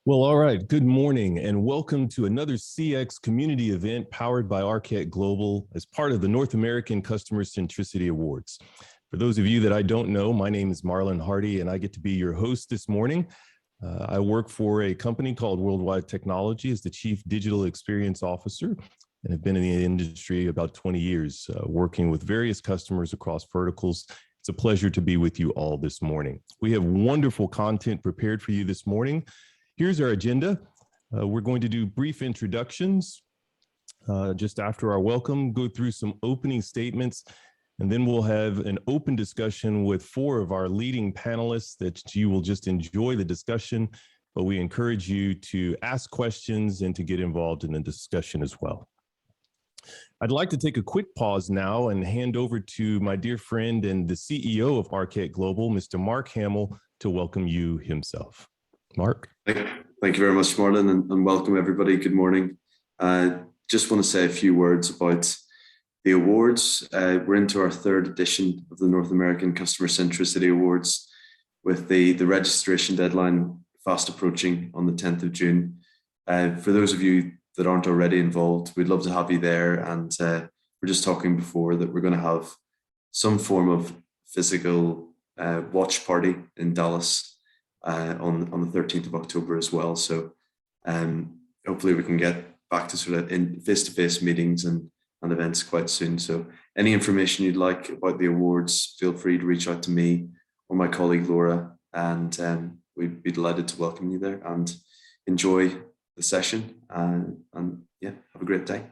Well, all right. Good morning and welcome to another CX community event powered by Hyatt Global as part of the North American Customer Centricity Awards. For those of you that I don't know, my name is Marlon Hardy and I get to be your host this morning. I work for a company called Worldwide Technology as the Chief Digital Experience Officer and have been in the industry about 20 years, working with various customers across verticals. It's a pleasure to be with you all this morning. We have wonderful content prepared for you this morning. Here's our agenda. We're going to do brief introductions just after our welcome, go through some opening statements, and then we'll have an open discussion with four of our leading panelists that you will just enjoy the discussion, but we encourage you to ask questions and to get involved in the discussion as well. I'd like to take a quick pause now and hand over to my dear friend and the CEO of Hyatt Global, Mr. Mark Hamill, to welcome you himself. Mark. Thank you very much, Marlon, and welcome everybody. Good morning. Just want to say a few words about the awards. We're into our third edition of the North American Customer Centricity Awards with the registration deadline fast approaching on the 10th of June. For those of you that aren't already involved, we'd love to have you there. And we're just talking before that we're going to have some form of physical watch party in Dallas on the 13th of October as well. So hopefully we can get back to sort of in face-to-face meetings and events quite soon. So any information you'd like about the awards, feel free to reach out to me or my colleague Laura, and we'd be delighted to welcome you there and enjoy the session. And yeah, have a great day.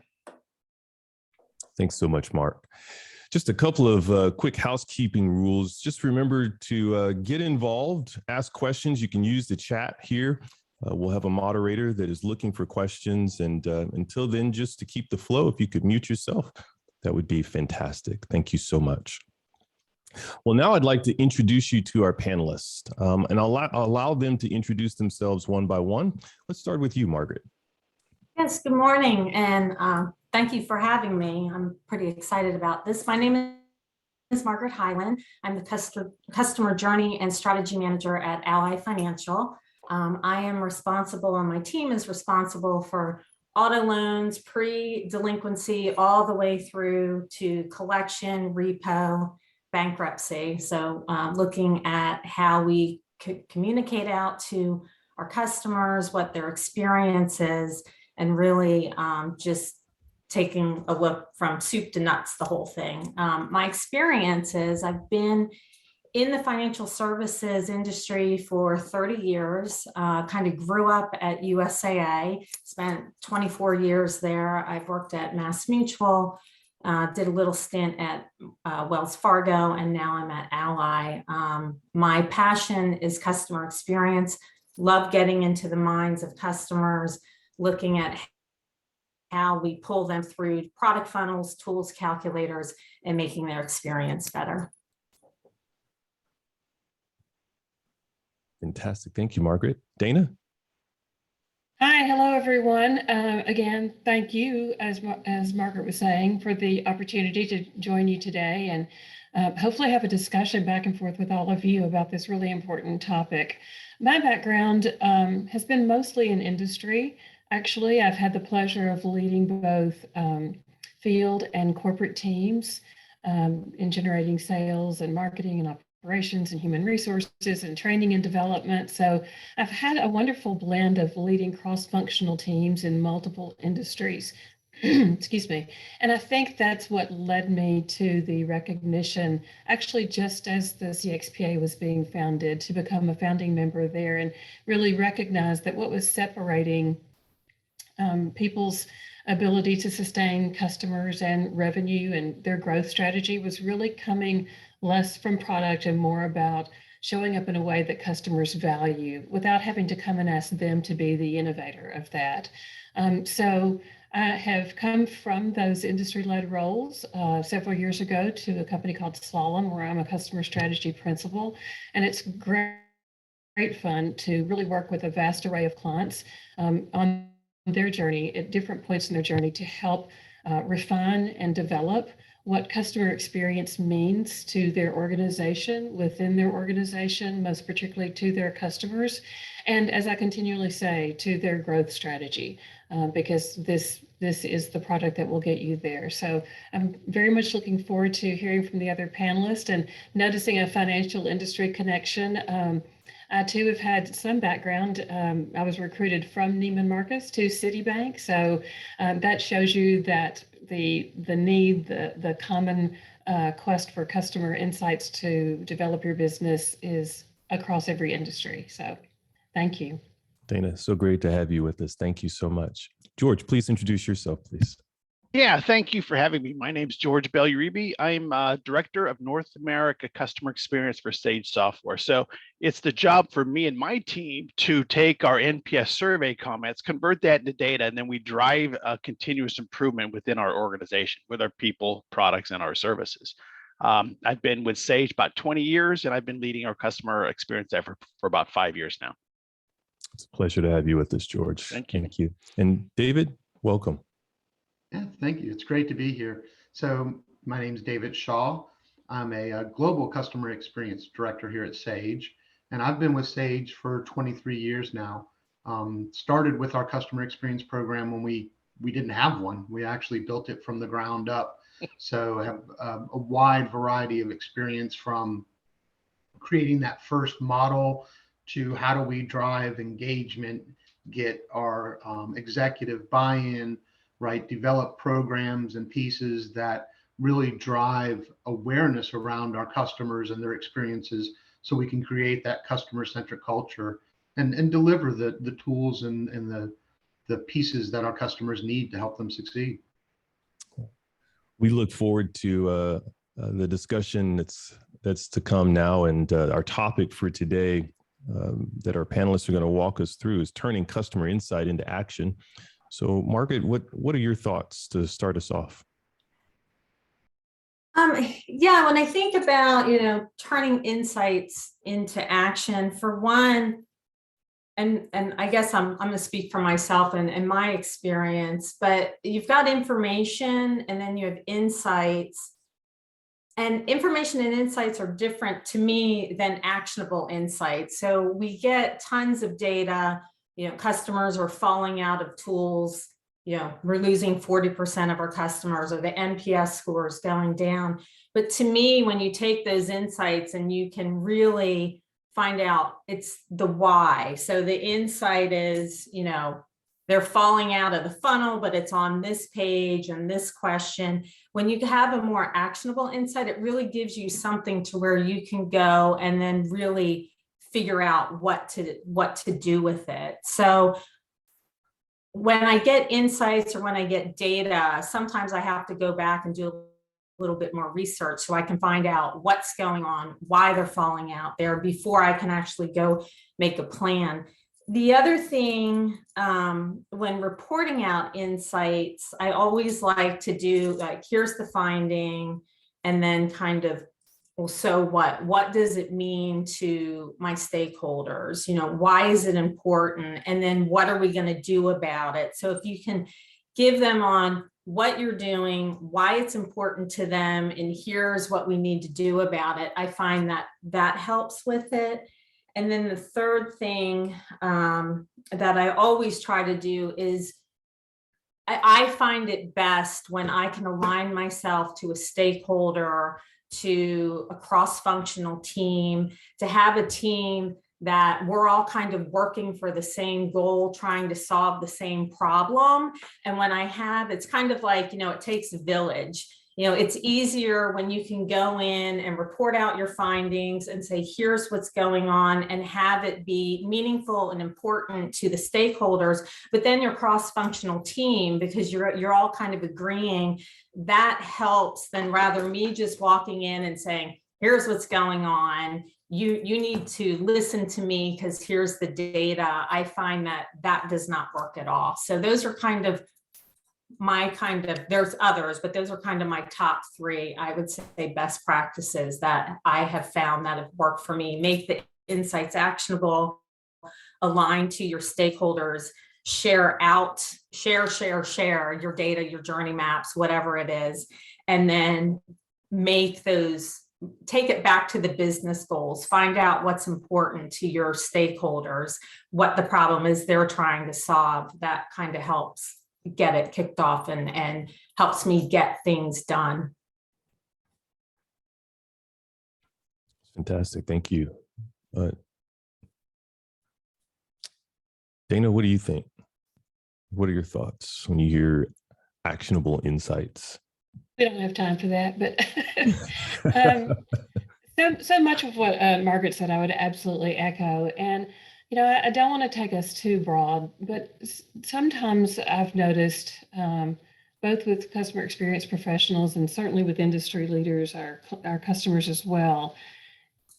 Thanks so much, Mark. Just a couple of quick housekeeping rules. Just remember to get involved, ask questions. You can use the chat here. We'll have a moderator that is looking for questions. And until then, just to keep the flow, if you could mute yourself, that would be fantastic. Thank you so much. Well, now I'd like to introduce you to our panelists, and I'll allow them to introduce themselves one by one. Let's start with you, Margaret. Yes, good morning, and thank you for having me. I'm pretty excited about this. My name is Margaret Heyland. I'm the Customer Journey and Strategy Manager at Ally Financial. I am responsible, and my team is responsible for auto loans, pre-delinquency, all the way through to collection, repo, bankruptcy. So looking at how we communicate out to our customers, what their experience is, and really just taking a look from soup to nuts, the whole thing. My experience is I've been in the financial services industry for 30 years, kind of grew up at USAA, spent 24 years there. I've worked at Mass Mutual, did a little stint at Wells Fargo, and now I'm at Ally. My passion is customer experience, love getting into the minds of customers, looking at how we pull them through product funnels, tools, calculators, and making their experience better. Fantastic. Thank you, Margaret. Dana? Hi, hello, everyone. Again, thank you, as Margaret was saying, for the opportunity to join you today and hopefully have a discussion back and forth with all of you about this really important topic. My background has been mostly in industry. Actually, I've had the pleasure of leading both field and corporate teams in generating sales and marketing and operations and human resources and training and development. So I've had a wonderful blend of leading cross-functional teams in multiple industries. Excuse me. And I think that's what led me to the recognition, actually just as the CXPA was being founded, to become a founding member there and really recognize that what was separating people's ability to sustain customers and revenue and their growth strategy was really coming less from product and more about showing up in a way that customers value without having to come and ask them to be the innovator of that. So I have come from those industry-led roles several years ago to a company called Slalom, where I'm a customer strategy principal, and it's great fun to really work with a vast array of clients on their journey at different points in their journey to help refine and develop what customer experience means to their organization, within their organization, most particularly to their customers, and as I continually say, to their growth strategy, because this is the product that will get you there. So I'm very much looking forward to hearing from the other panelists and noticing a financial industry connection. I too have had some background. I was recruited from Neiman Marcus to Citibank. So that shows you that the need, the common quest for customer insights to develop your business is across every industry. So thank you. Dana, so great to have you with us. Thank you so much. George, please introduce yourself, please. Yeah, thank you for having me. My name is George Bell Uribe. I'm Director of North America Customer Experience for Sage Software. So it's the job for me and my team to take our NPS survey comments, convert that into data, and then we drive a continuous improvement within our organization with our people, products, and our services. I've been with Sage about 20 years, and I've been leading our customer experience effort for about 5 years now. It's a pleasure to have you with us, George. Thank you. Thank you. And David, welcome. Yeah, thank you. It's great to be here. So my name is David Shaw. I'm a global customer experience director here at Sage, and I've been with Sage for 23 years now. Started with our customer experience program when we didn't have one. We actually built it from the ground up. So I have a wide variety of experience, from creating that first model to how do we drive engagement, get our executive buy-in, right? Develop programs and pieces that really drive awareness around our customers and their experiences, so we can create that customer-centric culture and deliver the tools and the pieces that our customers need to help them succeed. We look forward to the discussion that's to come now, and our topic for today that our panelists are going to walk us through is turning customer insight into action. So, Margaret, what are your thoughts to start us off? Yeah, when I think about, turning insights into action, for one, and I guess I'm going to speak for myself and my experience, but you've got information and then you have insights. And information and insights are different to me than actionable insights. So we get tons of data. Customers are falling out of tools. We're losing 40% of our customers, or the NPS score is going down. But to me, when you take those insights and you can really find out, it's the why. So the insight is, they're falling out of the funnel, but it's on this page and this question. When you have a more actionable insight, it really gives you something to where you can go and then really figure out what to do with it. So when I get insights or when I get data, sometimes I have to go back and do a little bit more research so I can find out what's going on, why they're falling out there, before I can actually go make a plan. The other thing, when reporting out insights, I always like to do, like, here's the finding, and then kind of, well, so what does it mean to my stakeholders? Why is it important? And then what are we going to do about it? So if you can give them on what you're doing, why it's important to them, and here's what we need to do about it, I find that helps with it. And then the third thing that I always try to do is I find it best when I can align myself to a stakeholder, to a cross-functional team, to have a team that we're all kind of working for the same goal, trying to solve the same problem. And when it's kind of like, it takes a village. It's easier when you can go in and report out your findings and say, here's what's going on, and have it be meaningful and important to the stakeholders, but then your cross-functional team, because you're all kind of agreeing, that helps than rather me just walking in and saying, here's what's going on. You need to listen to me because here's the data. I find that does not work at all. So those are there's others, but those are kind of my top three, I would say, best practices that I have found that have worked for me. Make the insights actionable, align to your stakeholders, share your data, your journey maps, whatever it is. and then take it back to the business goals, find out what's important to your stakeholders, what the problem is they're trying to solve. That kind of helps get it kicked off and helps me get things done. Fantastic. Thank you. Dana, what do you think? What are your thoughts when you hear actionable insights? We don't have time for that, but so much of what Margaret said, I would absolutely echo. And, I don't want to take us too broad, but sometimes I've noticed, both with customer experience professionals and certainly with industry leaders, our customers as well,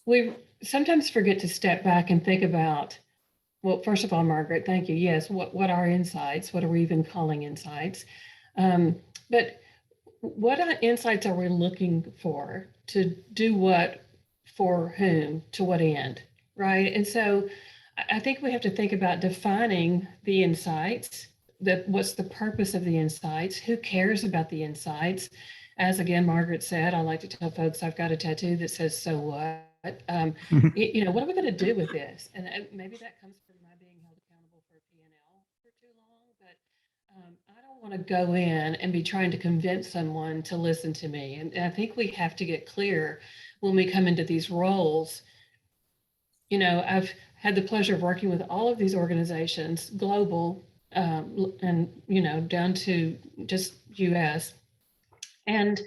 we sometimes forget to step back and think about, well, first of all, Margaret, thank you. Yes, what are insights? What are we even calling insights? But what insights are we looking for to do what, for whom, to what end, right? And so I think we have to think about defining the insights, what's the purpose of the insights, who cares about the insights. As again, Margaret said, I like to tell folks I've got a tattoo that says, so what? What are we going to do with this? And maybe that comes from my being held accountable for a P&L for too long, but I don't want to go in and be trying to convince someone to listen to me. And I think we have to get clear when we come into these roles. I've had the pleasure of working with all of these organizations, global, and, down to just US. And,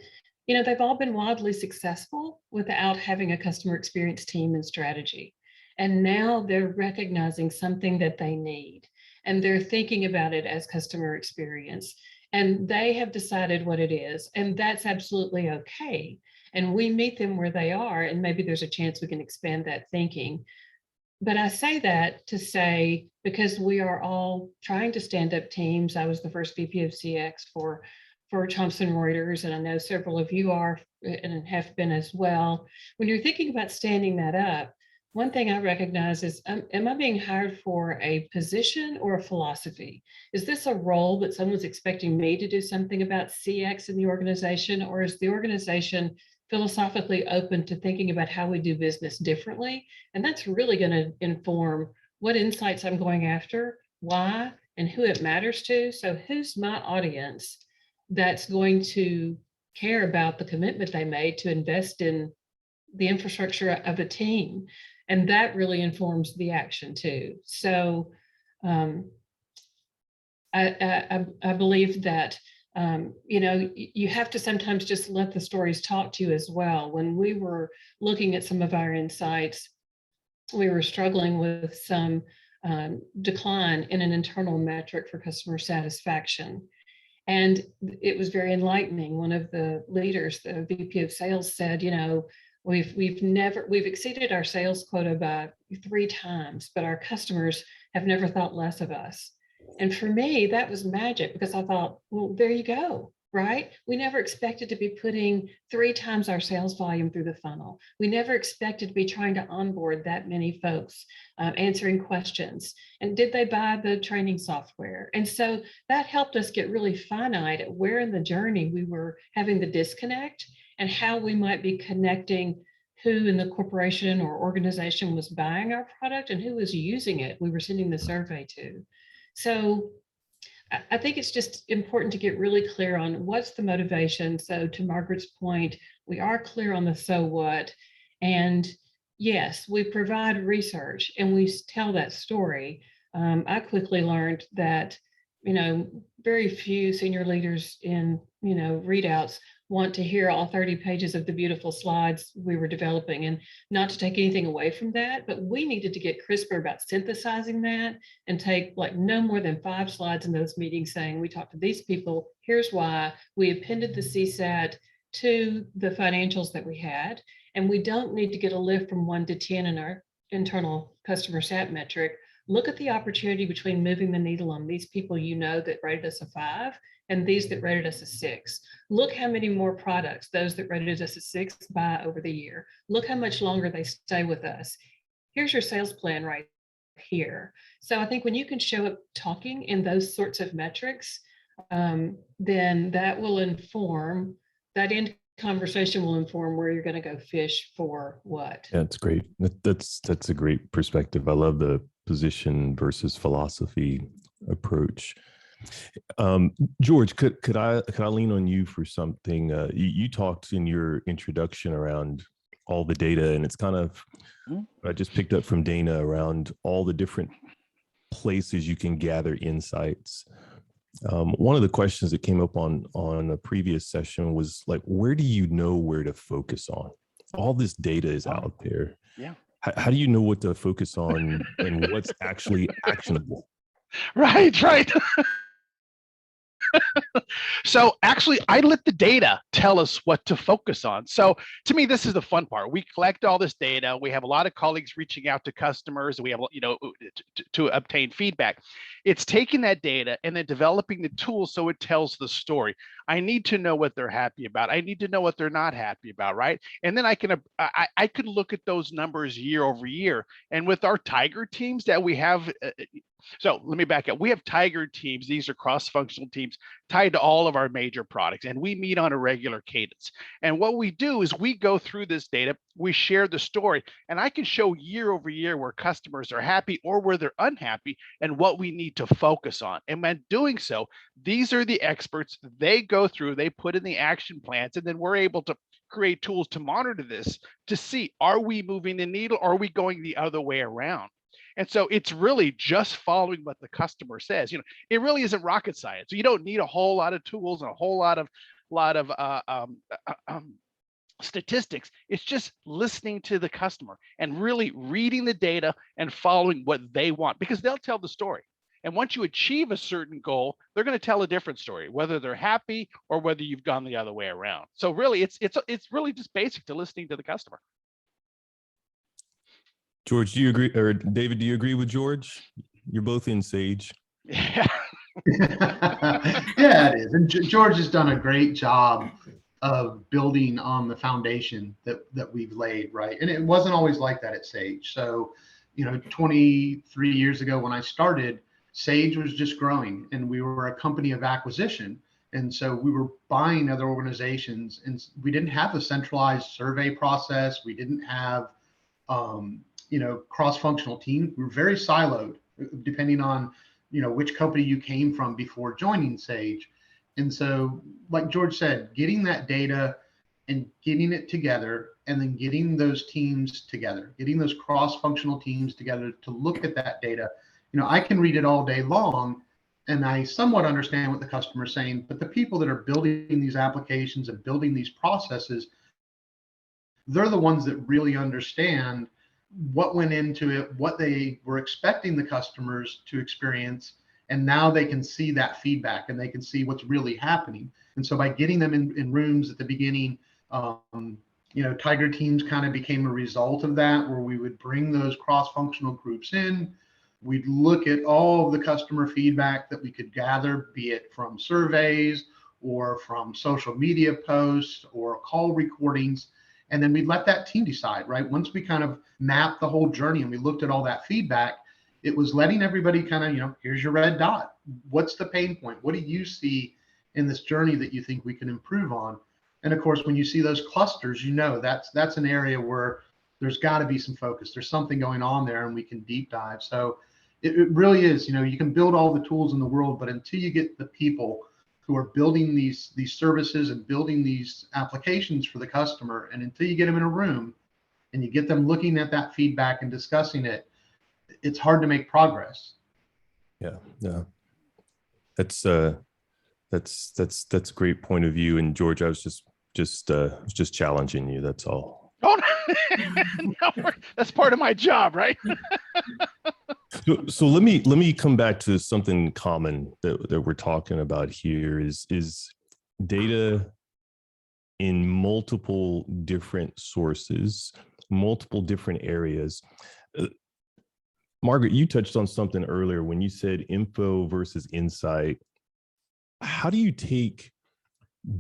they've all been wildly successful without having a customer experience team and strategy. And now they're recognizing something that they need, and they're thinking about it as customer experience. And they have decided what it is, and that's absolutely okay. And we meet them where they are, and maybe there's a chance we can expand that thinking. But I say that to say, because we are all trying to stand up teams. I was the first VP of CX for Thomson Reuters, and I know several of you are and have been as well. When you're thinking about standing that up, one thing I recognize is, am I being hired for a position or a philosophy? Is this a role that someone's expecting me to do something about CX in the organization, or is the organization philosophically open to thinking about how we do business differently? And that's really going to inform what insights I'm going after, why, and who it matters to. So who's my audience that's going to care about the commitment they made to invest in the infrastructure of a team? And that really informs the action too. So I believe that you have to sometimes just let the stories talk to you as well. When we were looking at some of our insights, we were struggling with some decline in an internal metric for customer satisfaction. And it was very enlightening. One of the leaders, the VP of sales, said, we've exceeded our sales quota by 3 times, but our customers have never thought less of us. And for me, that was magic, because I thought, well, there you go, right? We never expected to be putting 3 times our sales volume through the funnel. We never expected to be trying to onboard that many folks, answering questions. And did they buy the training software? And so that helped us get really finite at where in the journey we were having the disconnect, and how we might be connecting who in the corporation or organization was buying our product and who was using it. We were sending the survey to. So I think it's just important to get really clear on what's the motivation. So to Margaret's point, we are clear on the so what. And yes, we provide research and we tell that story. I quickly learned that, very few senior leaders in, readouts want to hear all 30 pages of the beautiful slides we were developing. And not to take anything away from that, but we needed to get crisper about synthesizing that and take no more than 5 slides in those meetings saying, we talked to these people, here's why. We appended the CSAT to the financials that we had. And we don't need to get a lift from 1 to 10 in our internal customer sat metric. Look at the opportunity between moving the needle on these people that rated us a 5 and these that rated us a 6. Look how many more products those that rated us a 6 buy over the year. Look how much longer they stay with us. Here's your sales plan right here. So I think when you can show up talking in those sorts of metrics, then that will inform that end conversation will inform where you're going to go fish for what. Yeah, that's great. That's a great perspective. I love the position versus philosophy approach. George, could I lean on you for something? You talked in your introduction around all the data, and it's kind of I just picked up from Dana around all the different places you can gather insights. One of the questions that came up on a previous session was like, where do you know where to focus on? All this data is out there. Yeah. How do you know what to focus on and what's actually actionable? Right. So actually, I let the data tell us what to focus on. So to me, this is the fun part. We collect all this data. We have a lot of colleagues reaching out to customers. We have, to obtain feedback. It's taking that data and then developing the tools so it tells the story. I need to know what they're happy about. I need to know what they're not happy about, right? And then I can look at those numbers year over year. And with our Tiger teams that we have, so let me back up. We have Tiger teams. These are cross-functional teams tied to all of our major products, and we meet on a regular cadence. And what we do is we go through this data, we share the story, and I can show year over year where customers are happy or where they're unhappy and what we need to focus on. And when doing so, these are the experts. They go through, they put in the action plans, and then we're able to create tools to monitor this to see, are we moving the needle or are we going the other way around? And so it's really just following what the customer says. It really isn't rocket science. You don't need a whole lot of tools and a whole lot of statistics. It's just listening to the customer and really reading the data and following what they want, because they'll tell the story. And once you achieve a certain goal, they're going to tell a different story, whether they're happy or whether you've gone the other way around. So really, it's really just basic to listening to the customer. George, do you agree, or David, do you agree with George? You're both in Sage. Yeah. Yeah, it is. And George has done a great job of building on the foundation that we've laid, right? And it wasn't always like that at Sage. So, 23 years ago when I started, Sage was just growing, and we were a company of acquisition. And so we were buying other organizations, and we didn't have a centralized survey process. We didn't have cross-functional teams. We were very siloed, depending on, which company you came from before joining Sage. And so, like George said, getting that data and getting it together, and then getting those teams together, getting those cross-functional teams together to look at that data. I can read it all day long, and I somewhat understand what the customer is saying, but the people that are building these applications and building these processes, they're the ones that really understand what went into it, what they were expecting the customers to experience, and now they can see that feedback and they can see what's really happening. And so by getting them in rooms at the beginning, Tiger teams kind of became a result of that, where we would bring those cross-functional groups in. We'd look at all of the customer feedback that we could gather, be it from surveys or from social media posts or call recordings. And then we'd let that team decide, right? Once we kind of mapped the whole journey and we looked at all that feedback, it was letting everybody kind of, here's your red dot. What's the pain point? What do you see in this journey that you think we can improve on? And of course, when you see those clusters, that's an area where there's got to be some focus. There's something going on there, and we can deep dive. So it really is, you can build all the tools in the world, but until you get the people who are building these services and building these applications for the customer, and until you get them in a room and you get them looking at that feedback and discussing it, it's hard to make progress. Yeah. That's a great point of view. And George, I was just challenging you. That's all. Oh, no, that's part of my job, right? So let me come back to something common that we're talking about here is data in multiple different sources, multiple different areas. Margaret, you touched on something earlier when you said info versus insight. How do you take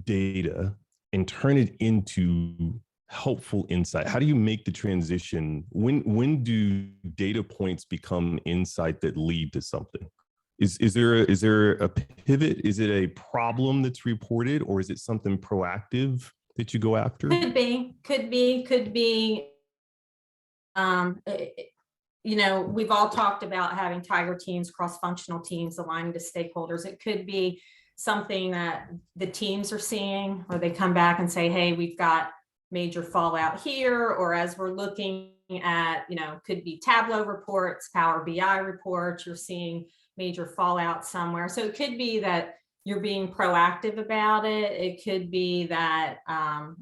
data and turn it into helpful insight? How do you make the transition? When do data points become insight that lead to something? Is there a pivot? Is it a problem that's reported, or is it something proactive that you go after? Could be. You know, we've all talked about having tiger teams, cross-functional teams, aligning to stakeholders. It could be something that the teams are seeing, or they come back and say, hey, we've got major fallout here, or as we're looking at, you know, could be Tableau reports, Power BI reports, you're seeing major fallout somewhere. So it could be that you're being proactive about it. It could be that,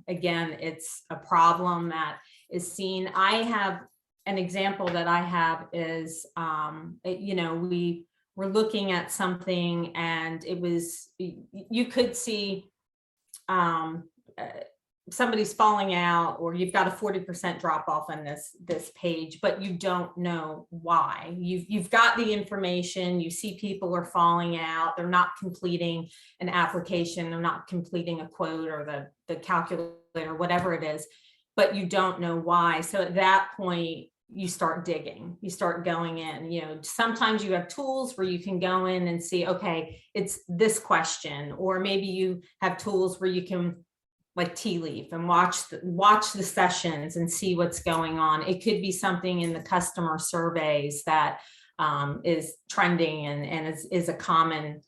again, it's a problem that is seen. I have an example that I have is, you know, we're looking at something and it was, you could see somebody's falling out, or you've got a 40% drop off on this page, but you don't know why. You've got the information, you see people are falling out, they're not completing an application, they're not completing a quote or the calculator, whatever it is, but you don't know why. So at that point, you start digging, you start going in. You know, sometimes you have tools where you can go in and see, okay, it's this question, or maybe you have tools where you can, like tea leaf, and watch the sessions and see what's going on. It could be something in the customer surveys that is trending and is a common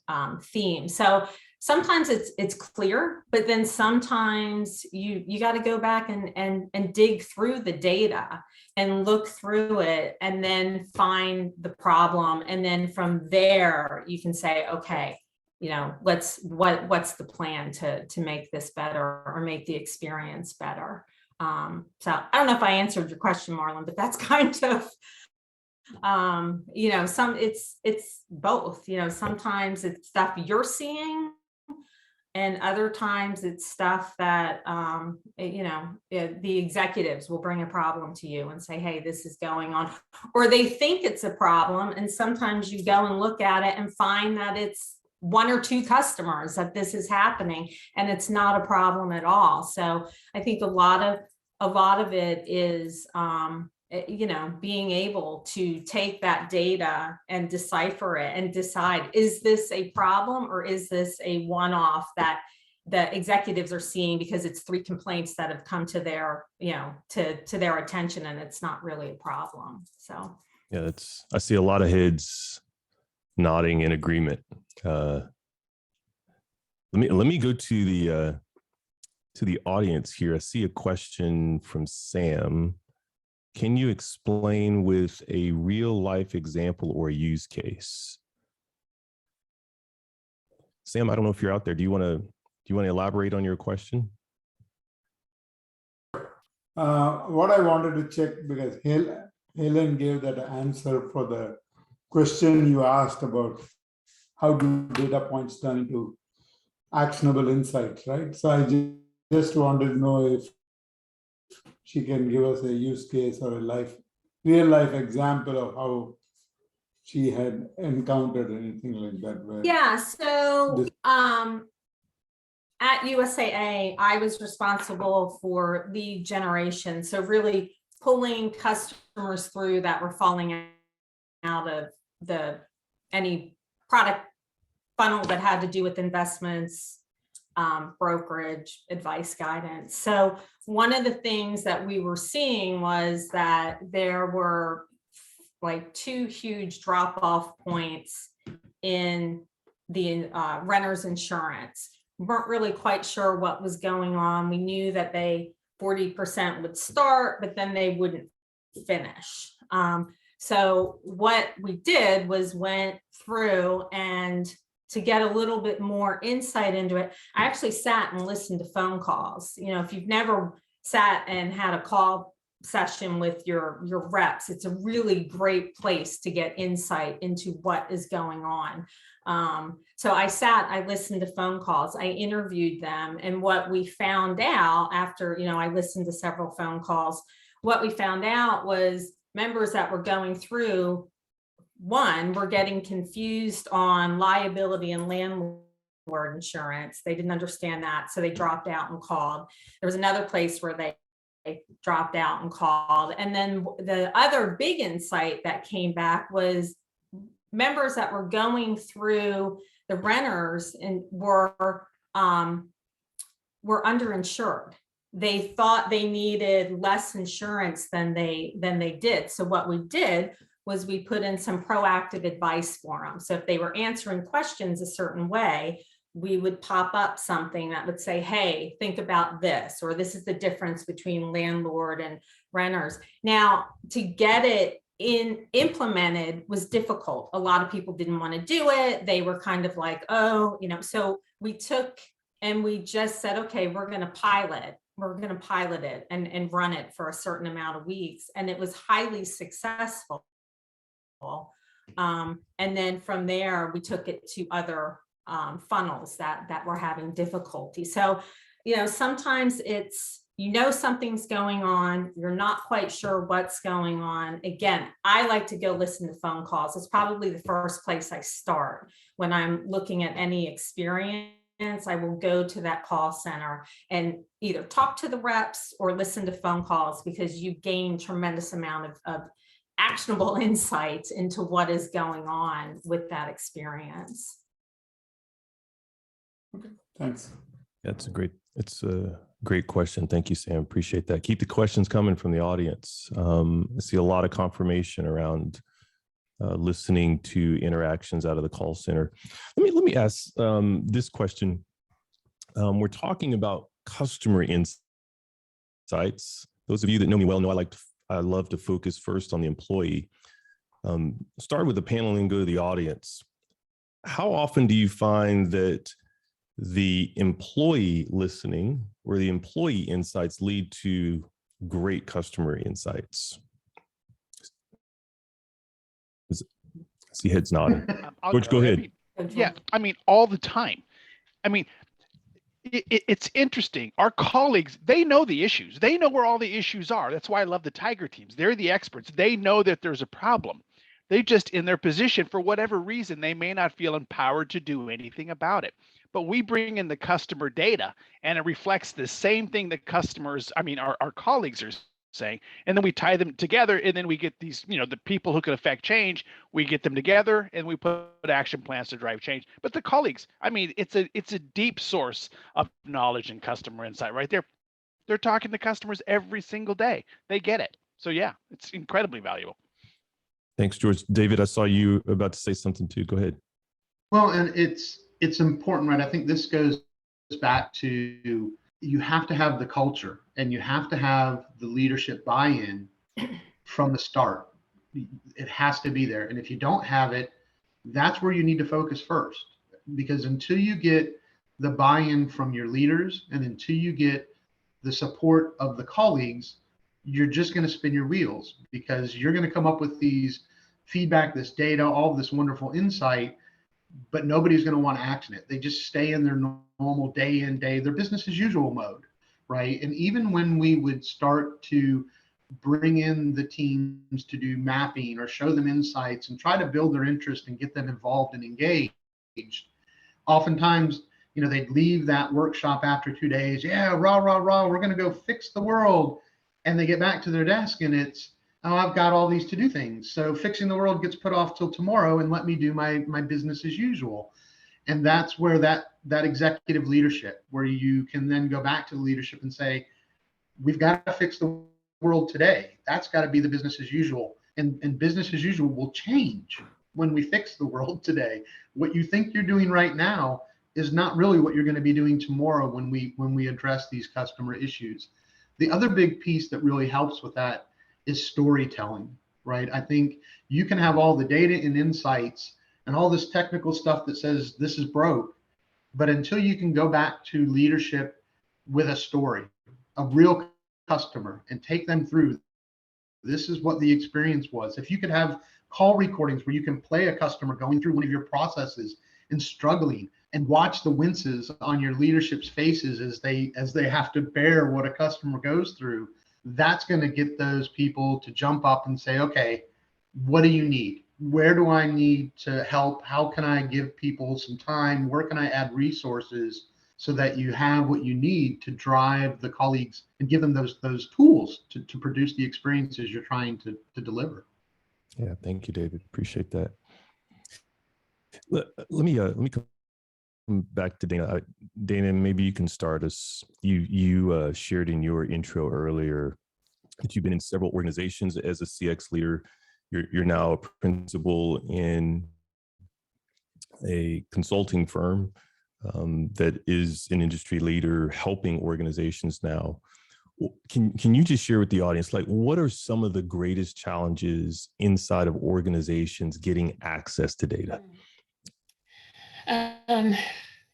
theme. So sometimes it's clear, but then sometimes you got to go back and dig through the data and look through it and then find the problem. And then from there, you can say, okay, you know, what's the plan to make this better or make the experience better? So I don't know if I answered your question, Marlon, but that's kind of, you know, it's both. You know, sometimes it's stuff you're seeing, and other times it's stuff that, you know, the executives will bring a problem to you and say, hey, this is going on, or they think it's a problem. And sometimes you go and look at it and find that it's one or two customers that this is happening, and it's not a problem at all. So I think a lot of it is, you know, being able to take that data and decipher it and decide, is this a problem or is this a one-off that the executives are seeing because it's 3 complaints that have come to their, you know, to their attention, and it's not really a problem. So yeah, I see a lot of heads nodding in agreement. Let me go to the audience here. I see a question from Sam. Can you explain with a real life example or a use case? Sam, I don't know if you're out there. Do you want to elaborate on your question? What I wanted to check, because Heyland gave that answer for the question you asked about how do data points turn into actionable insights, right? So I just wanted to know if she can give us a use case or a real life example of how she had encountered anything like that. yeah, so at USAA, I was responsible for lead generation. So really pulling customers through that were falling out of any product funnel that had to do with investments, brokerage, advice, guidance. So one of the things that we were seeing was that there were like 2 huge drop-off points in the renter's insurance. We weren't really quite sure what was going on. We knew that 40% would start, but then they wouldn't finish. So what we did was went through, and to get a little bit more insight into it, I actually sat and listened to phone calls. You know, if you've never sat and had a call session with your reps, it's a really great place to get insight into what is going on. So I listened to phone calls, I interviewed them, and what we found out after, you know, I listened to several phone calls, what we found out was members that were going through, one, were getting confused on liability and landlord insurance. They didn't understand that, so they dropped out and called. There was another place where they dropped out and called. And then the other big insight that came back was members that were going through the renters and were underinsured. They thought they needed less insurance than they did. So what we did was we put in some proactive advice for them. So if they were answering questions a certain way, we would pop up something that would say, hey, think about this, or this is the difference between landlord and renters. Now, to get it implemented was difficult. A lot of people didn't want to do it. They were kind of like, oh, so we took and we just said, okay, we're going to pilot it and run it for a certain amount of weeks. And it was highly successful. And then from there, we took it to other funnels that were having difficulty. So, sometimes it's, something's going on, you're not quite sure what's going on. Again, I like to go listen to phone calls. It's probably the first place I start when I'm looking at any experience. I will go to that call center and either talk to the reps or listen to phone calls, because you gain tremendous amount of actionable insights into what is going on with that experience. Okay, thanks. It's a great question. Thank you, Sam. Appreciate that. Keep the questions coming from the audience. I see a lot of confirmation around listening to interactions out of the call center. Let me ask this question. We're talking about customer insights. Those of you that know me well know I love to focus first on the employee. Start with the panel and go to the audience. How often do you find that the employee listening or the employee insights lead to great customer insights? I see heads nodding. George, go ahead. All the time. It's interesting. Our colleagues, they know the issues. They know where all the issues are. That's why I love the Tiger teams. They're the experts. They know that there's a problem. They just, in their position, for whatever reason, they may not feel empowered to do anything about it. But we bring in the customer data, and it reflects the same thing that our colleagues are saying, and then we tie them together, and then we get these, the people who can affect change, we get them together and we put action plans to drive change. But the colleagues, it's a deep source of knowledge and customer insight right there. They're talking to customers every single day. They get it. So yeah, it's incredibly valuable. Thanks, George. David, I saw you about to say something too. Go ahead. Well, and it's important, right? I think this goes back to, you have to have the culture and you have to have the leadership buy-in from the start. It has to be there. And if you don't have it, that's where you need to focus first, because until you get the buy-in from your leaders and until you get the support of the colleagues, you're just going to spin your wheels, because you're going to come up with these feedback, this data, all this wonderful insight, but nobody's going to want to action it. They just stay in their normal day in, their business as usual mode, right? And even when we would start to bring in the teams to do mapping or show them insights and try to build their interest and get them involved and engaged, oftentimes, they'd leave that workshop after 2 days. Yeah, rah, rah, rah, we're going to go fix the world. And they get back to their desk and it's, oh, I've got all these to-do things. So fixing the world gets put off till tomorrow, and let me do my business as usual. And that's where that executive leadership, where you can then go back to the leadership and say, we've got to fix the world today. That's got to be the business as usual. And business as usual will change when we fix the world today. What you think you're doing right now is not really what you're going to be doing tomorrow when we address these customer issues. The other big piece that really helps with that is storytelling, right? I think you can have all the data and insights and all this technical stuff that says this is broke, but until you can go back to leadership with a story, a real customer, and take them through, this is what the experience was. If you could have call recordings where you can play a customer going through one of your processes and struggling, and watch the winces on your leadership's faces as they have to bear what a customer goes through, that's going to get those people to jump up and say, okay, what do you need? Where do I need to help? How can I give people some time? Where can I add resources so that you have what you need to drive the colleagues and give them those tools to produce the experiences you're trying to deliver? Yeah, thank you, David. Appreciate that. Let me come back to Dana. Dana, maybe you can start us. You shared in your intro earlier that you've been in several organizations as a CX leader. You're now a principal in a consulting firm that is an industry leader helping organizations now. Can you just share with the audience, like, what are some of the greatest challenges inside of organizations getting access to data?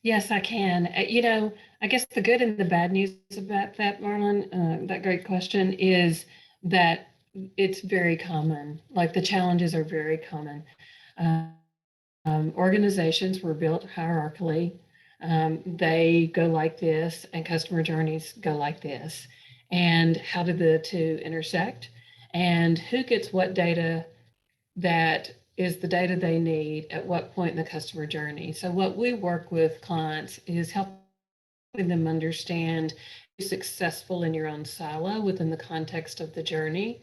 Yes, I can. I guess the good and the bad news about that, Marlon, that great question, is that it's very common. Like, the challenges are very common. Organizations were built hierarchically. They go like this, and customer journeys go like this. And how do the two intersect? And who gets what data that is the data they need at what point in the customer journey? So what we work with clients is helping them understand you're successful in your own silo within the context of the journey,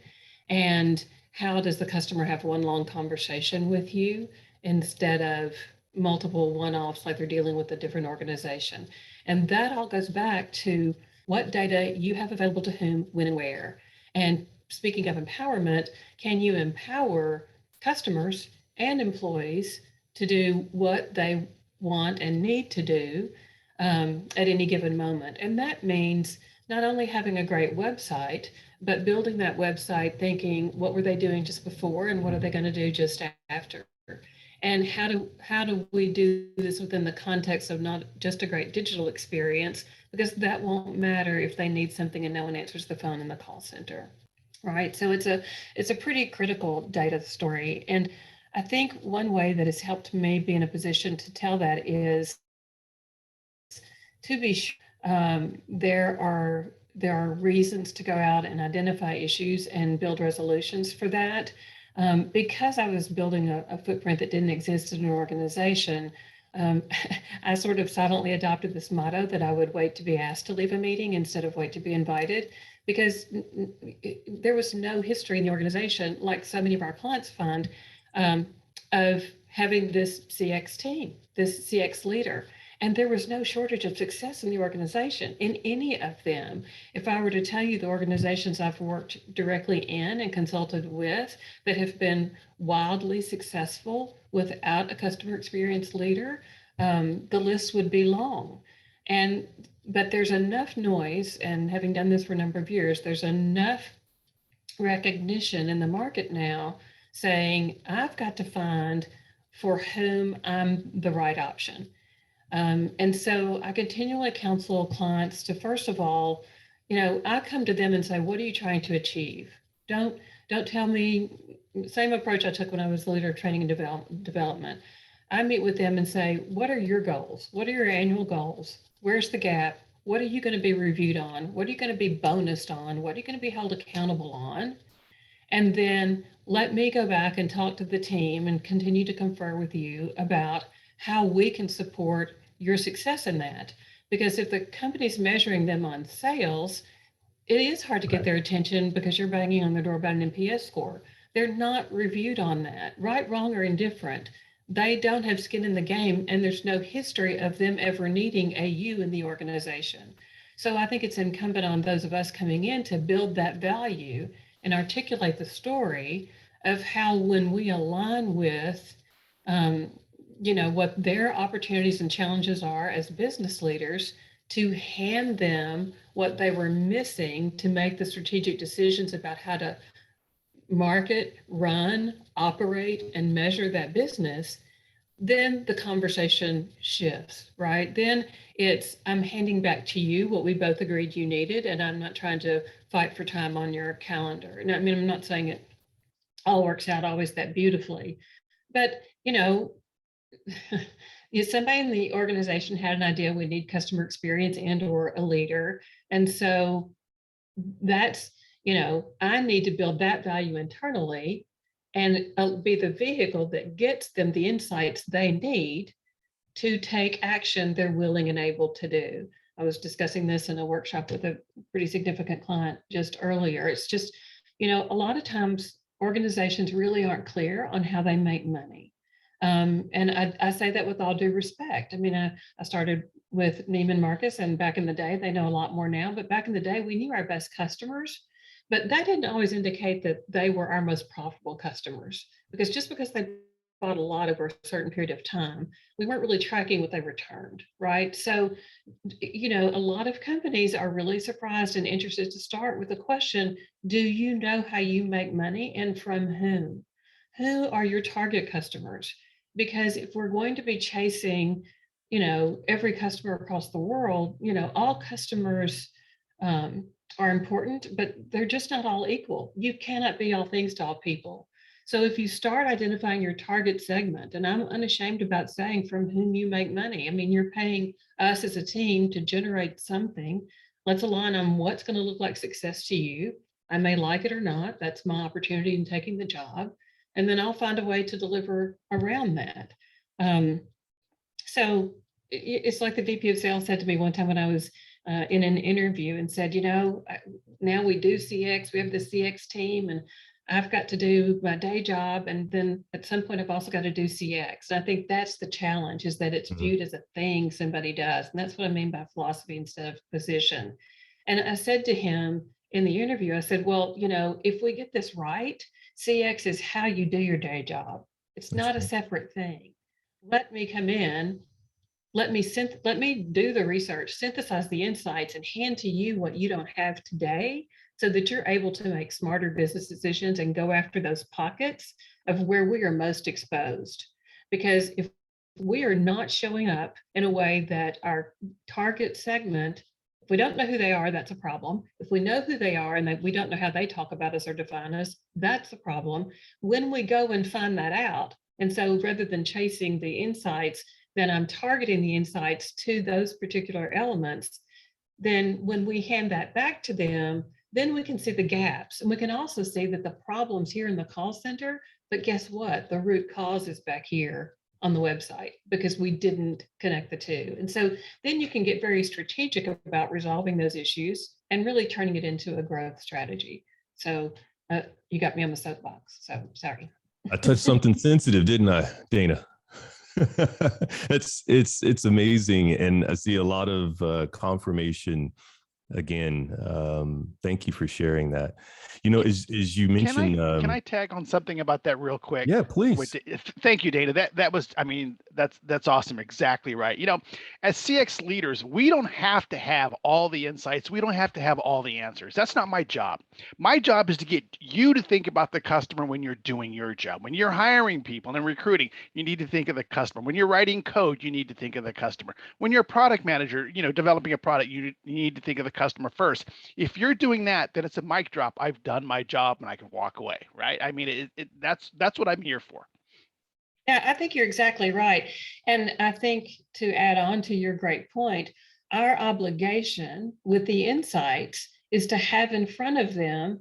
and how does the customer have one long conversation with you instead of multiple one-offs like they're dealing with a different organization. And that all goes back to what data you have available to whom, when, and where. And speaking of empowerment, can you empower customers and employees to do what they want and need to do at any given moment? And that means not only having a great website, but building that website thinking, what were they doing just before and what are they going to do just after? And how do we do this within the context of not just a great digital experience, because that won't matter if they need something and no one answers the phone in the call center, right? So it's a pretty critical data story. And I think one way that has helped me be in a position to tell that is to be sure there are reasons to go out and identify issues and build resolutions for that. Because I was building a footprint that didn't exist in an organization, I sort of silently adopted this motto that I would wait to be asked to leave a meeting instead of wait to be invited, because there was no history in the organization, like so many of our clients find, of having this CX team, this CX leader. And there was no shortage of success in the organization, in any of them. If I were to tell you the organizations I've worked directly in and consulted with that have been wildly successful without a customer experience leader, the list would be long. But there's enough noise, and having done this for a number of years, there's enough recognition in the market now saying, I've got to find for whom I'm the right option. And so I continually counsel clients to, first of all, I come to them and say, what are you trying to achieve? Don't tell me, same approach I took when I was the leader of training and development. I meet with them and say, what are your goals? What are your annual goals? Where's the gap? What are you going to be reviewed on? What are you going to be bonused on? What are you going to be held accountable on? And then let me go back and talk to the team and continue to confer with you about how we can support your success in that. Because if the company's measuring them on sales, it is hard to get their attention because you're banging on their door about an NPS score. They're not reviewed on that, right, wrong, or indifferent. They don't have skin in the game, and there's no history of them ever needing a you in the organization. So I think it's incumbent on those of us coming in to build that value and articulate the story of how, when we align with what their opportunities and challenges are as business leaders, to hand them what they were missing to make the strategic decisions about how to market, run, operate, and measure that business, then the conversation shifts, right? Then it's, I'm handing back to you what we both agreed you needed, and I'm not trying to fight for time on your calendar. And I mean, I'm not saying it all works out always that beautifully, but somebody in the organization had an idea, we need customer experience and or a leader. And so that's, I need to build that value internally and be the vehicle that gets them the insights they need to take action they're willing and able to do. I was discussing this in a workshop with a pretty significant client just earlier. It's just, a lot of times organizations really aren't clear on how they make money. And I say that with all due respect. I mean, I started with Neiman Marcus, and back in the day, they know a lot more now, but back in the day, we knew our best customers, but that didn't always indicate that they were our most profitable customers, because just because they bought a lot over a certain period of time, we weren't really tracking what they returned, right? So, you know, a lot of companies are really surprised and interested to start with the question, do you know how you make money and from whom? Who are your target customers? Because if we're going to be chasing, you know, every customer across the world, you know, all customers are important, but they're just not all equal. You cannot be all things to all people. So if you start identifying your target segment, and I'm unashamed about saying from whom you make money. I mean, you're paying us as a team to generate something. Let's align on what's going to look like success to you. I may like it or not. That's my opportunity in taking the job. And then I'll find a way to deliver around that. So it's like the VP of sales said to me one time when I was in an interview and said, you know, now we do CX, we have the CX team, and I've got to do my day job. And then at some point, I've also got to do CX. And I think that's the challenge, is that it's viewed as a thing somebody does. And that's what I mean by philosophy instead of position. And I said to him in the interview, I said, well, you know, if we get this right, CX is how you do your day job. It's not a separate thing. Let me come in, let me do the research, synthesize the insights, and hand to you what you don't have today, so that you're able to make smarter business decisions and go after those pockets of where we are most exposed. Because if we are not showing up in a way that our target segment, if we don't know who they are, that's a problem. If we know who they are and that we don't know how they talk about us or define us, that's a problem. When we go and find that out, and so rather than chasing the insights, then I'm targeting the insights to those particular elements. Then when we hand that back to them, then we can see the gaps, and we can also see that the problem's here in the call center, but guess what? The root cause is back here on the website because we didn't connect the two. And so then you can get very strategic about resolving those issues and really turning it into a growth strategy. So you got me on the soapbox, so sorry. I touched something sensitive, didn't I, Dana? It's amazing. And I see a lot of confirmation. Again, thank you for sharing that. You know, as you mentioned, can I tag on something about that real quick? Yeah, please. Thank you, Dana. That was, I mean, that's awesome. Exactly right. You know, as CX leaders, we don't have to have all the insights. We don't have to have all the answers. That's not my job. My job is to get you to think about the customer when you're doing your job. When you're hiring people and recruiting, you need to think of the customer. When you're writing code, you need to think of the customer. When you're a product manager, you know, developing a product, you need to think of the customer first. If you're doing that, then it's a mic drop. I've done my job and I can walk away, right? I mean, that's what I'm here for. Yeah, I think you're exactly right. And I think to add on to your great point, our obligation with the insights is to have in front of them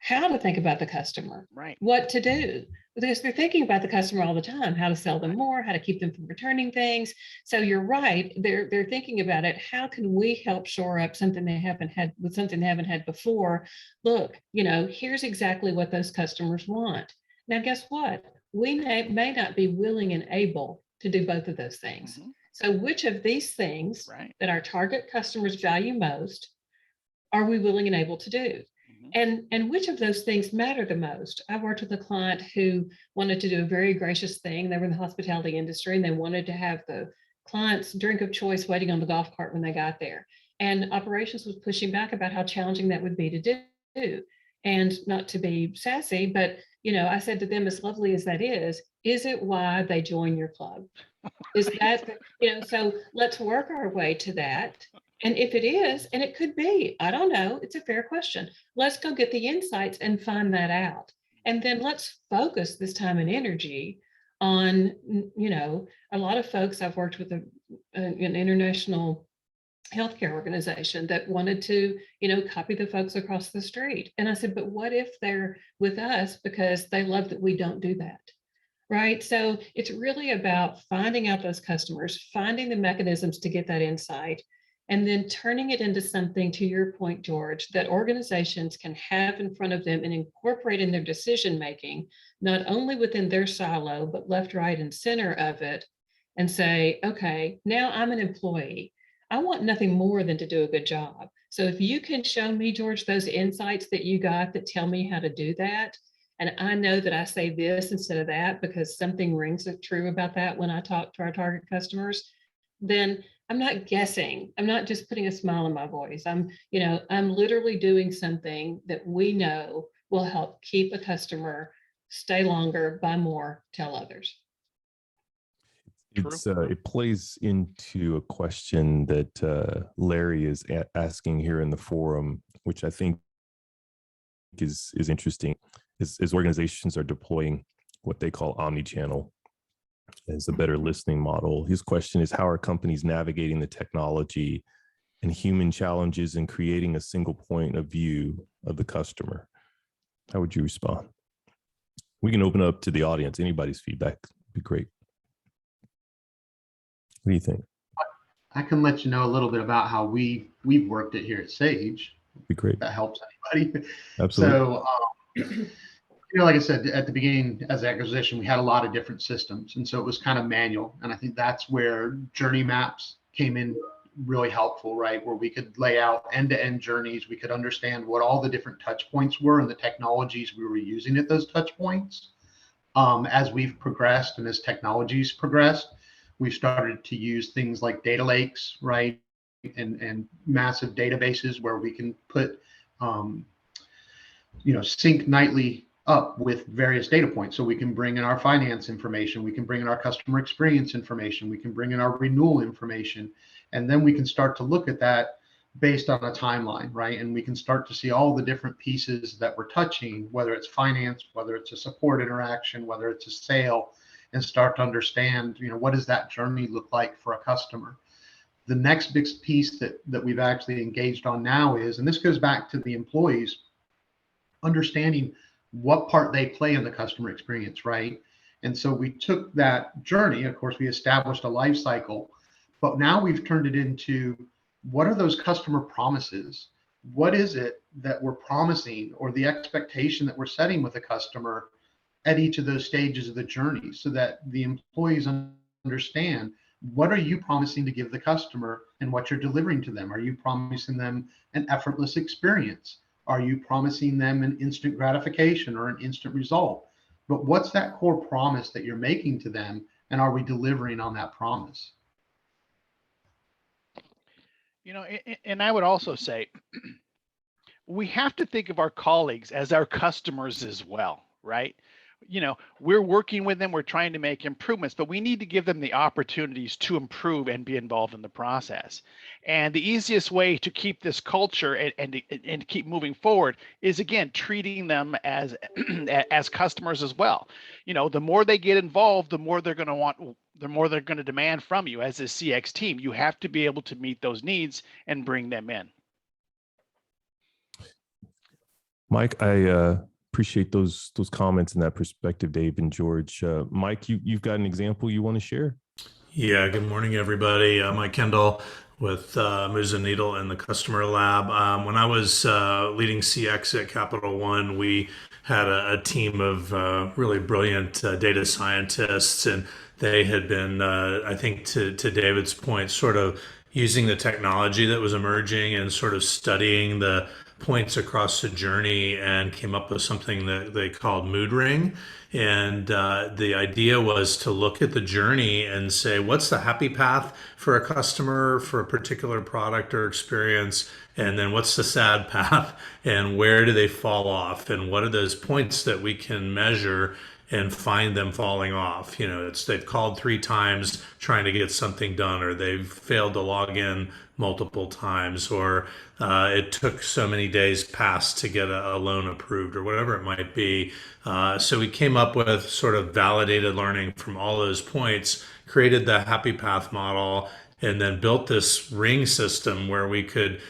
how to think about the customer, right? What to do, because they're thinking about the customer all the time, how to sell them more, how to keep them from returning things. So you're right, they're thinking about it. How can we help shore up something they haven't had with something they haven't had before? Look, you know, here's exactly what those customers want. Now, guess what? We may not be willing and able to do both of those things. Mm-hmm. So which of these things that our target customers value most are we willing and able to do? And which of those things matter the most? I worked with a client who wanted to do a very gracious thing. They were in the hospitality industry and they wanted to have the client's drink of choice waiting on the golf cart when they got there. And operations was pushing back about how challenging that would be to do. And not to be sassy, but you know, I said to them, as lovely as that is it why they join your club? Is that, you know, so let's work our way to that. And if it is, and it could be, I don't know, it's a fair question. Let's go get the insights and find that out. And then let's focus this time and energy on, you know, a lot of folks, I've worked with an international healthcare organization that wanted to, you know, copy the folks across the street. And I said, but what if they're with us because they love that we don't do that? Right. So it's really about finding out those customers, finding the mechanisms to get that insight, and then turning it into something, to your point, George, that organizations can have in front of them and incorporate in their decision making, not only within their silo, but left, right, and center of it, and say, okay, now I'm an employee. I want nothing more than to do a good job. So if you can show me, George, those insights that you got that tell me how to do that, and I know that I say this instead of that because something rings true about that when I talk to our target customers, then I'm not guessing. I'm not just putting a smile on my voice. I'm literally doing something that we know will help keep a customer, stay longer, buy more, tell others. It plays into a question that Larry is asking here in the forum, which I think is interesting, as organizations are deploying what they call omni-channel as a better listening model. His question is, how are companies navigating the technology and human challenges in creating a single point of view of the customer? How would you respond? We can open up to the audience. Anybody's feedback would be great. What do you think? I can let you know a little bit about how we've worked it here at Sage. That'd be great. If that helps anybody. Absolutely. So, like I said at the beginning, as an acquisition, we had a lot of different systems, and so it was kind of manual. And I think that's where journey maps came in really helpful, right? Where we could lay out end-to-end journeys. We could understand what all the different touch points were and the technologies we were using at those touch points. As we've progressed and as technologies progressed, we've started to use things like data lakes, right? And massive databases where we can put, sync nightly up with various data points. So we can bring in our finance information, we can bring in our customer experience information, we can bring in our renewal information, and then we can start to look at that based on a timeline, right? And we can start to see all the different pieces that we're touching, whether it's finance, whether it's a support interaction, whether it's a sale, and start to understand, what does that journey look like for a customer? The next big piece that we've actually engaged on now is, and this goes back to the employees, understanding what part they play in the customer experience, right? And so we took that journey, of course, we established a life cycle, but now we've turned it into, what are those customer promises? What is it that we're promising, or the expectation that we're setting with a customer at each of those stages of the journey, so that the employees understand, what are you promising to give the customer and what you're delivering to them? Are you promising them an effortless experience? Are you promising them an instant gratification or an instant result? But what's that core promise that you're making to them, and are we delivering on that promise? And I would also say, we have to think of our colleagues as our customers as well, right? We're working with them, we're trying to make improvements, but we need to give them the opportunities to improve and be involved in the process. And the easiest way to keep this culture and to keep moving forward is, again, treating them as as customers as well. The more they get involved, the more they're going to want, the more they're going to demand from you as a CX team. You have to be able to meet those needs and bring them in. Mike, I appreciate those comments and that perspective, Dave and George. Mike, you've got an example you want to share? Yeah, good morning, everybody. Mike Kendall with Moose and Needle and the Customer Lab. When I was leading CX at Capital One, we had a team of really brilliant data scientists, and they had been, I think to David's point, sort of using the technology that was emerging and sort of studying the points across the journey, and came up with something that they called Mood Ring. And the idea was to look at the journey and say, what's the happy path for a customer for a particular product or experience? And then what's the sad path, and where do they fall off? And what are those points that we can measure and find them falling off? They've called 3 times trying to get something done, or they've failed to log in multiple times, or it took so many days past to get a loan approved, or whatever it might be. So we came up with sort of validated learning from all those points, created the happy path model, and then built this ring system where we could,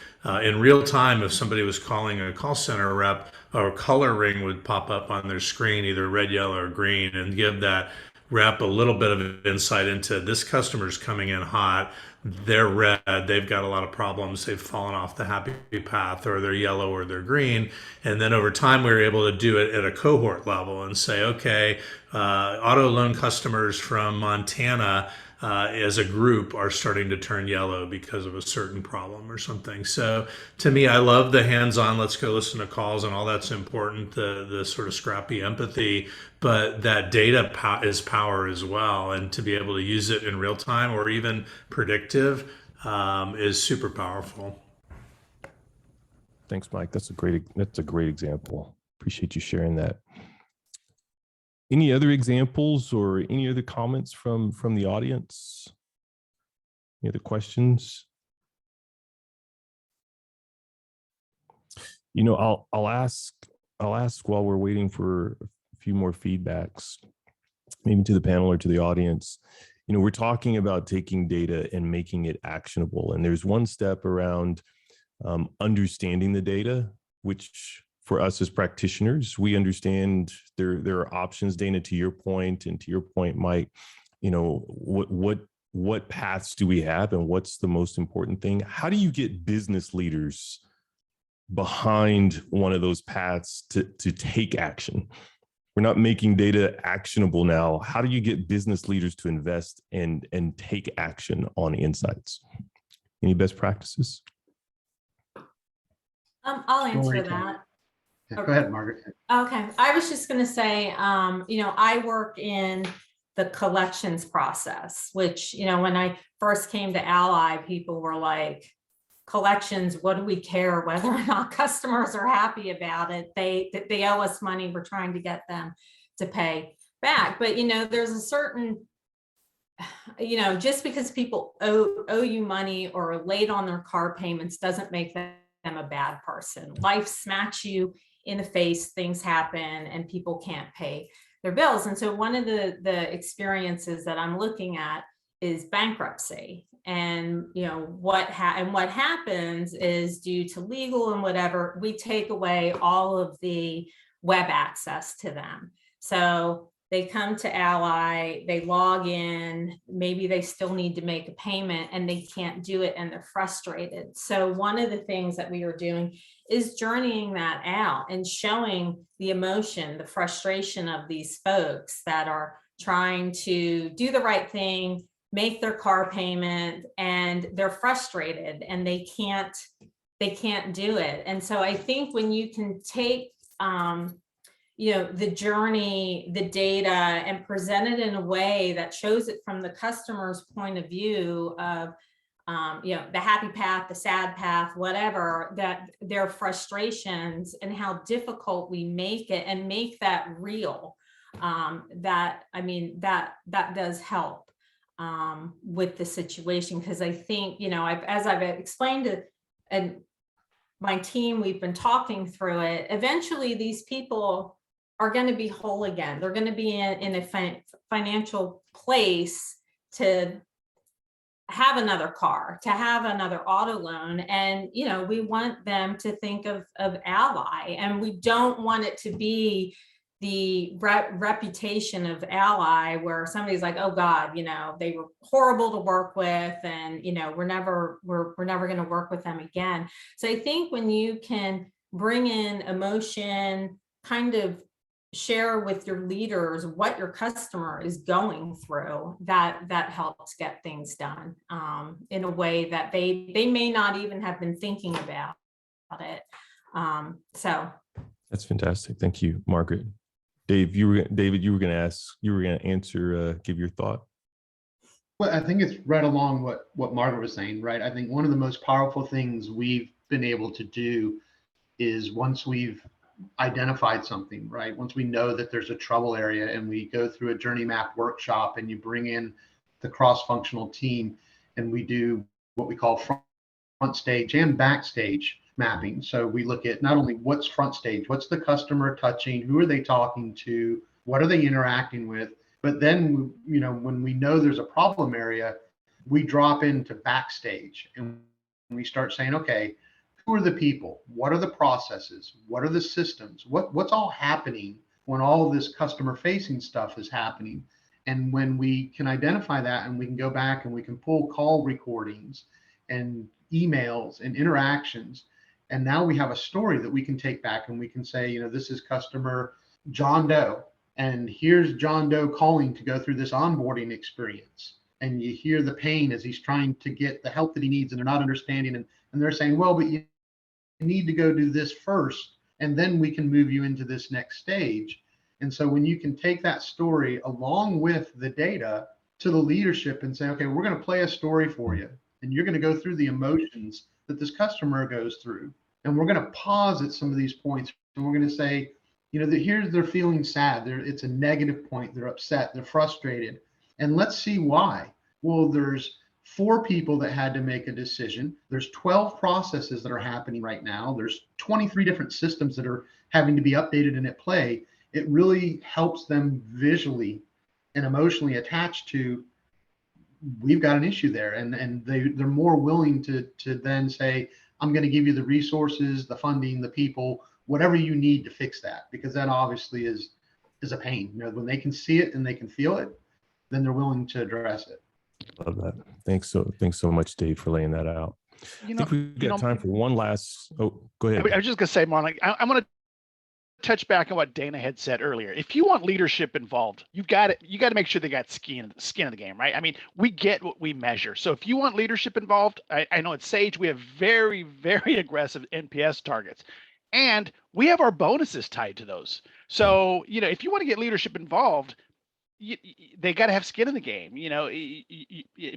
in real time, if somebody was calling a call center rep, a color ring would pop up on their screen, either red, yellow, or green, and give that wrap a little bit of insight into this customer's coming in hot, they're red, they've got a lot of problems, they've fallen off the happy path, or they're yellow or they're green. And then over time, we were able to do it at a cohort level and say, okay, auto loan customers from Montana as a group are starting to turn yellow because of a certain problem or something. So to me, I love the hands-on, let's go listen to calls, and all that's important, the sort of scrappy empathy, but that data is power as well. And to be able to use it in real time or even predictive is super powerful. Thanks, Mike. That's a great example. Appreciate you sharing that. Any other examples or any other comments from the audience? Any other questions? You know, I'll ask while we're waiting for a few more feedbacks, maybe to the panel or to the audience. You know, we're talking about taking data and making it actionable, and there's one step around understanding the data, which for us as practitioners, we understand there are options, Dana, to your point, and to your point, Mike, you know, what paths do we have and what's the most important thing? How do you get business leaders behind one of those paths to take action? We're not making data actionable now. How do you get business leaders to invest and take action on insights? Any best practices? I'll answer that. Yeah, go ahead, Margaret. Okay, I was just going to say, you know, I work in the collections process, which, you know, when I first came to Ally, people were like, collections, what do we care whether or not customers are happy about it? They owe us money, we're trying to get them to pay back. But, you know, there's a certain, you know, just because people owe you money or are late on their car payments doesn't make them a bad person. Life smacks you in the face, things happen, and people can't pay their bills. And so one of the experiences that I'm looking at is bankruptcy. And you know what happens is, due to legal and whatever, we take away all of the web access to them. So they come to Ally, they log in, maybe they still need to make a payment and they can't do it and they're frustrated. So one of the things that we are doing is journeying that out and showing the emotion, the frustration of these folks that are trying to do the right thing, make their car payment, and they're frustrated and they can't do it. And so I think when you can take you know, the journey, the data, and present it in a way that shows it from the customer's point of view of you know, the happy path, the sad path, whatever, that their frustrations and how difficult we make it and make that real, that, I mean, that does help with the situation. Because I think, you know, as I've explained it, and my team, we've been talking through it, eventually these people are going to be whole again. They're going to be in a financial place to have another car, to have another auto loan. And, you know, we want them to think of Ally, and we don't want it to be the reputation of Ally where somebody's like, oh God, you know, they were horrible to work with, and, you know, we're never going to work with them again. So I think when you can bring in emotion, kind of share with your leaders what your customer is going through, that helps get things done in a way that they may not even have been thinking about it. So that's fantastic. Thank you, Margaret. David, you were going to answer, give your thought. Well, I think it's right along what Margaret was saying, right? I think one of the most powerful things we've been able to do is, once we've identified something, right? Once we know that there's a trouble area, and we go through a journey map workshop, and you bring in the cross-functional team, and we do what we call front stage and backstage mapping. So we look at not only what's front stage, what's the customer touching, who are they talking to, what are they interacting with, but then, you know, when we know there's a problem area, we drop into backstage and we start saying, okay, who are the people? What are the processes? What are the systems? What's all happening when all of this customer facing stuff is happening? And when we can identify that and we can go back and we can pull call recordings and emails and interactions, and now we have a story that we can take back and we can say, you know, this is customer John Doe, and here's John Doe calling to go through this onboarding experience. And you hear the pain as he's trying to get the help that he needs, and they're not understanding. And they're saying, well, but you need to go do this first, and then we can move you into this next stage. And so when you can take that story along with the data to the leadership and say, okay, we're going to play a story for you, and you're going to go through the emotions that this customer goes through. And we're going to pause at some of these points, and we're going to say, you know, here's they're feeling sad. It's a negative point. They're upset. They're frustrated. And let's see why. Well, there's 4 people that had to make a decision. There's 12 processes that are happening right now. There's 23 different systems that are having to be updated and at play. It really helps them visually and emotionally attach to, we've got an issue there. And they're more willing to then say, I'm going to give you the resources, the funding, the people, whatever you need to fix that, because that obviously is a pain. You know, when they can see it and they can feel it, then they're willing to address it. Love that. Thanks so much, Dave, for laying that out. I think we've got time for one last. Oh, go ahead. I was just going to say, Marlon, I want to touch back on what Dana had said earlier. If you want leadership involved, you got to make sure they got skin in the game, right? I mean, we get what we measure. So if you want leadership involved, I know at Sage we have very, very aggressive NPS targets, and we have our bonuses tied to those. So, you know, if you want to get leadership involved, they got to have skin in the game, you know,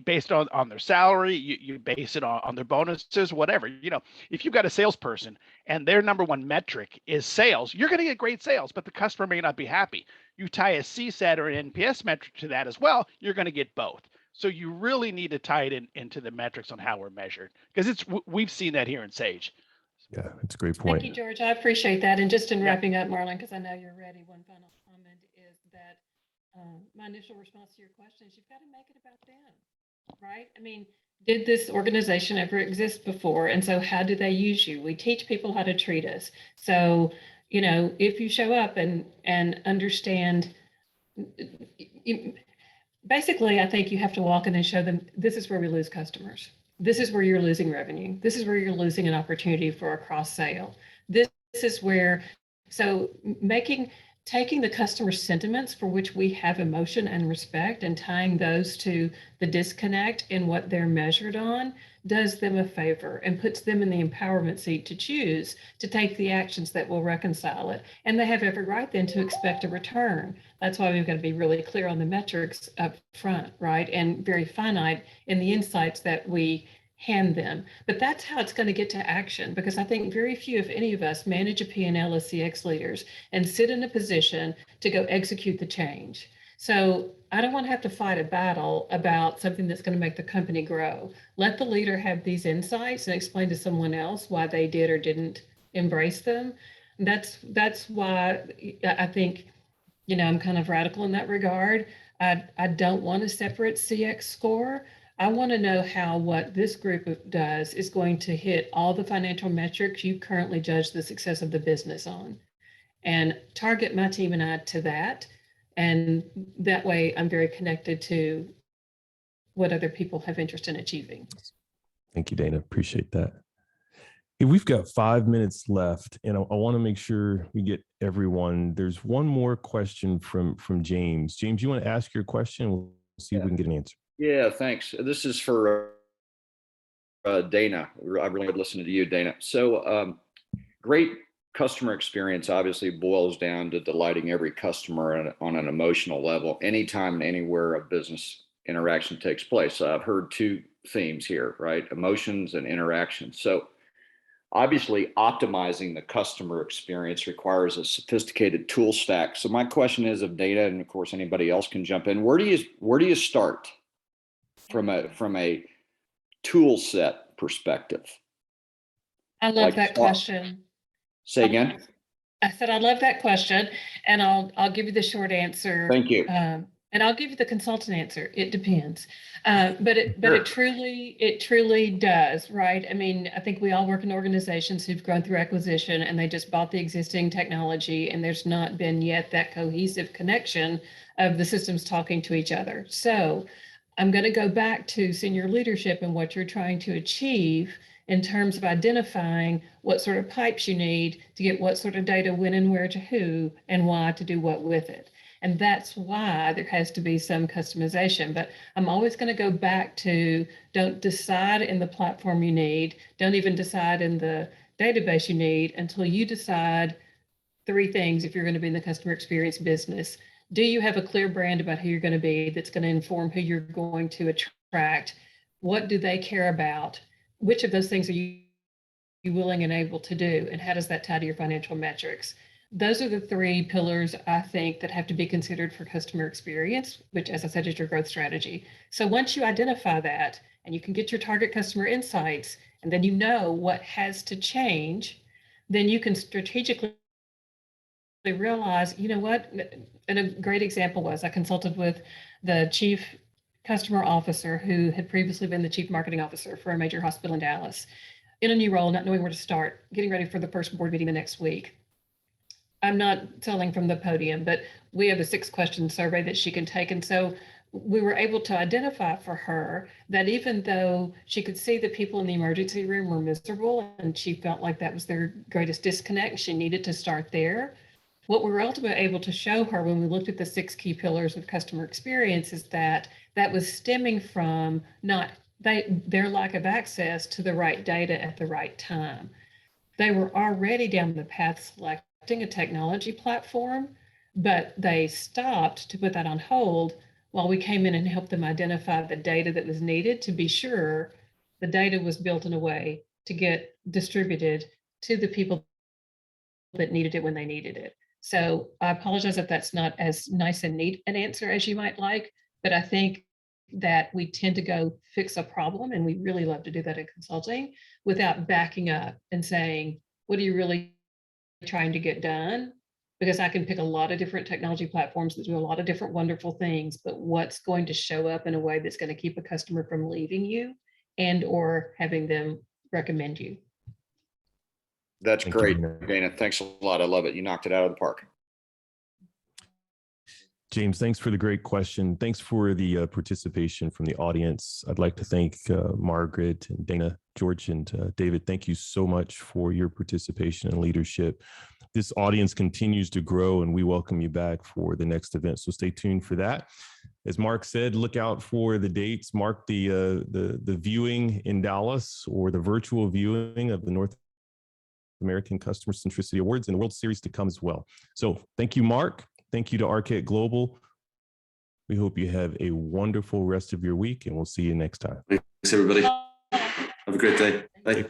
based on their salary. You base it on their bonuses, whatever. You know, if you've got a salesperson and their number one metric is sales, you're going to get great sales, but the customer may not be happy. You tie a CSAT or an NPS metric to that as well, you're going to get both. So you really need to tie it into the metrics on how we're measured, because we've seen that here in Sage. Yeah, it's a great point. Thank you, George. I appreciate that. And just in wrapping up, Marlon, because I know you're ready, one final comment is that my initial response to your question is you've got to make it about them, right? I mean, did this organization ever exist before? And so how do they use you? We teach people how to treat us. So, you know, if you show up and understand, basically, I think you have to walk in and show them, this is where we lose customers. This is where you're losing revenue. This is where you're losing an opportunity for a cross sale. This is where, so taking the customer sentiments for which we have emotion and respect and tying those to the disconnect in what they're measured on does them a favor and puts them in the empowerment seat to choose to take the actions that will reconcile it. And they have every right then to expect a return. That's why we've got to be really clear on the metrics up front, right? And very finite in the insights that we hand them. But that's how it's going to get to action, because I think very few, if any of us, manage a P&L as CX leaders and sit in a position to go execute the change. So I don't want to have to fight a battle about something that's going to make the company grow. Let the leader have these insights and explain to someone else why they did or didn't embrace them. That's why I think, you know, I'm kind of radical in that regard. I don't want a separate CX score. I want to know how what this group does is going to hit all the financial metrics you currently judge the success of the business on, and target my team and I to that. And that way I'm very connected to what other people have interest in achieving. Thank you, Dana. Appreciate that. Hey, we've got 5 minutes left, and I want to make sure we get everyone. There's one more question from James. James, you want to ask your question? We'll see if we can get an answer. Yeah, thanks. This is for Dana. I really would listen to you, Dana. So great customer experience obviously boils down to delighting every customer on an emotional level, anytime and anywhere a business interaction takes place. I've heard 2 themes here, right? Emotions and interaction. So obviously optimizing the customer experience requires a sophisticated tool stack. So my question is of Dana, and of course anybody else can jump in, where do you start from a tool set perspective? I love that question. Say again? I said, I love that question, and I'll give you the short answer. Thank you. And I'll give you the consultant answer. It depends. But Sure. it truly does, right? I mean, I think we all work in organizations who've grown through acquisition and they just bought the existing technology and there's not been yet that cohesive connection of the systems talking to each other. So I'm going to go back to senior leadership and what you're trying to achieve in terms of identifying what sort of pipes you need to get what sort of data, when and where to who, and why to do what with it. And that's why there has to be some customization. But I'm always going to go back to, don't decide in the platform you need, don't even decide in the database you need until you decide three things if you're going to be in the customer experience business. Do you have a clear brand about who you're going to be that's going to inform who you're going to attract? What do they care about? Which of those things are you willing and able to do? And how does that tie to your financial metrics? Those are the three pillars, I think, that have to be considered for customer experience, which, as I said, is your growth strategy. So once you identify that and you can get your target customer insights, and then you know what has to change, then you can strategically realize, you know what, and a great example was I consulted with the chief customer officer who had previously been the chief marketing officer for a major hospital in Dallas, in a new role, not knowing where to start, getting ready for the first board meeting the next week. I'm not selling from the podium, but we have a 6-question survey that she can take. And so we were able to identify for her that even though she could see the people in the emergency room were miserable and she felt like that was their greatest disconnect, she needed to start there. What we were ultimately able to show her when we looked at the 6 key pillars of customer experience is that that was stemming from not their lack of access to the right data at the right time. They were already down the path selecting a technology platform, but they stopped to put that on hold while we came in and helped them identify the data that was needed to be sure the data was built in a way to get distributed to the people that needed it when they needed it. So I apologize if that's not as nice and neat an answer as you might like, but I think that we tend to go fix a problem, and we really love to do that in consulting without backing up and saying, what are you really trying to get done? Because I can pick a lot of different technology platforms that do a lot of different wonderful things, but what's going to show up in a way that's going to keep a customer from leaving you and or having them recommend you? That's Thank great, you, Dana. Thanks a lot. I love it. You knocked it out of the park. James, thanks for the great question. Thanks for the participation from the audience. I'd like to thank Margaret and Dana, George, and David. Thank you so much for your participation and leadership. This audience continues to grow, and we welcome you back for the next event. So stay tuned for that. As Mark said, look out for the dates. Mark the viewing in Dallas, or the virtual viewing of the North American Customer Centricity Awards and the World Series to come as well. So thank you, Mark. Thank you to Hyatt Global. We hope you have a wonderful rest of your week, and we'll see you next time. Thanks, everybody. Have a great day. Bye.